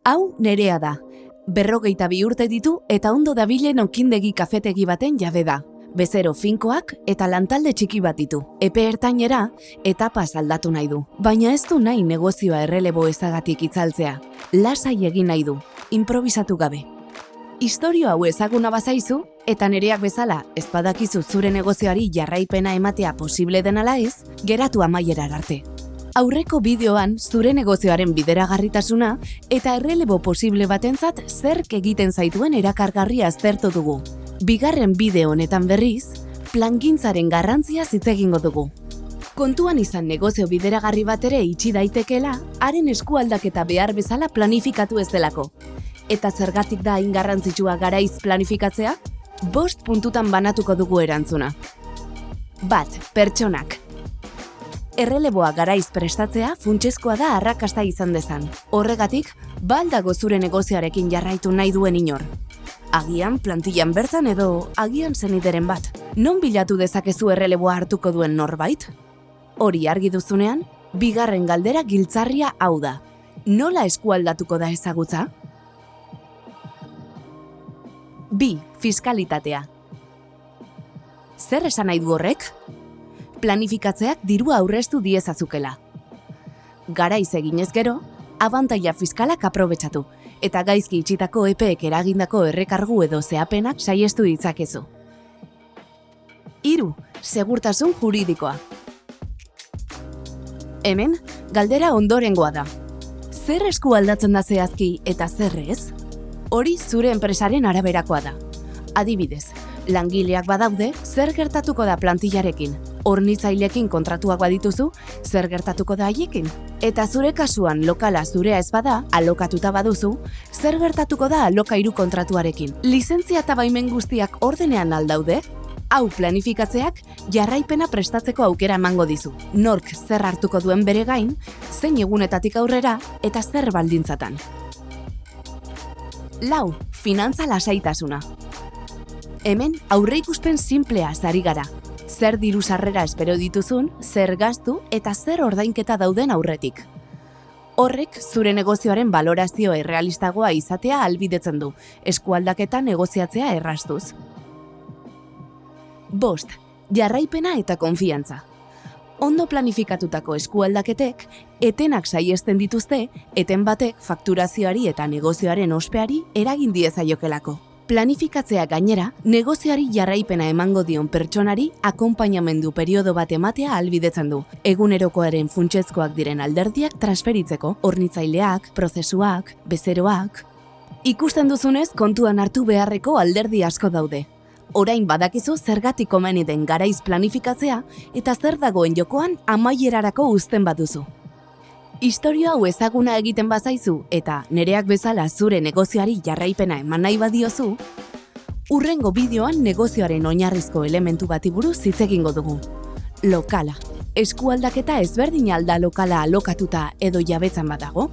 Hau Nerea da. 42 urte ditu eta ondo dabilen okindegi kafetegi baten jabe da. Bezero finkoak eta lantalde txiki bat ditu. Epe ertainera etapa aldatu nahi du. Baina ez du nahi negozioa errelebo ezagatik itzaltzea. Lasai egin nahi du, improvisatu gabe. Istorio hau ezaguna bazaizu, eta Nereak bezala ez badakizu zure negozioari jarraipena ematea posible den ala ez, geratu amaierar arte. Aurreko bideoan zure negozioaren bideragarritasuna eta errelebo posible batentzat zerk egiten zaituen erakargarria aztertu dugu. Bigarren bideo honetan berriz, plangintzaren garrantzia hitz egingo dugu. Kontuan izan negozio bideragarri bat ere itxi daitekeela, haren eskualdaketa behar bezala planifikatu ez delako. Eta zergatik da hain garrantzitsua garaiz planifikatzea? 5 puntutan banatuko dugu erantzuna. 1. Pertsonak. Erreleboa garaiz prestatzea funtsezkoa da arrakasta izan dezan. Horregatik, baldago zure negozioarekin jarraitu nahi duen inor. Agian plantillan bertan edo agian zenideren bat. Non bilatu dezakezu erreleboa hartuko duen norbait? Hori argi duzunean, bigarren galdera giltzarria hau da. Nola eskualdatuko da ezagutza? 2. Fiskalitatea. Zer esan nahi du horrek? Planifikatzeak dirua aurreztu diezazukela. Garaiz eginez gero, abantaila fiskalak aprobetxatu, eta gaizki itxitako epeek eragindako errekargu edo zehapenak saiestu ditzakezu. 3. Segurtasun juridikoa. Hemen, galdera ondorengoa da. Zer eskualdatzen da zehazki eta zer ez? Hori zure enpresaren araberakoa da. Adibidez, langileak badaude, zer gertatuko da plantillarekin? Hornitzaileekin kontratuak badituzu, zer gertatuko da haiekin? Eta zure kasuan lokala zurea ez bada, alokatuta baduzu, zer gertatuko da alokairu kontratuarekin? Lizentzia eta baimen guztiak ordenean aldaude? Hau planifikatzeak jarraipena prestatzeko aukera emango dizu. Nork zer hartuko duen bere gain, zein egunetatik aurrera eta zer baldintzatan. 4. Finantza lasaitasuna. Hemen aurreikuspen simplea ari gara. Zer diru sarrera espero dituzun, zer gastu eta zer ordainketa dauden aurretik. Horrek zure negozioaren balorazio errealistagoa izatea ahalbidetzen du, eskualdaketa negoziatzea erraztuz. 5. Jarraipena eta konfiantza. Ondo planifikatutako eskualdaketek, etenak saiesten dituzte, eten batek fakturazioari eta negozioaren ospeari eragin diezaiokelako. Planifikatzea gainera, negozioari jarraipena emango dion pertsonari akonpainamendu periodo bat ematea ahalbidetzen du. Egunerokoaren funtsezkoak diren alderdiak transferitzeko, hornitzaileak, prozesuak, bezeroak. Ikusten duzunez, kontuan hartu beharreko alderdi asko daude. Orain badakizu zergatik komeni den garaiz planifikatzea eta zer dagoen jokoan amaierarako uzten baduzu. Istorio hau ezaguna egiten bazaizu eta Nereak bezala zure negozioari jarraipena eman nahi badiozu, hurrengo bideoan negozioaren oinarrizko elementu bati buruz hitz egingo dugu. Lokala. Eskualdaketa ezberdin alda lokala alokatuta edo jabetzan badago?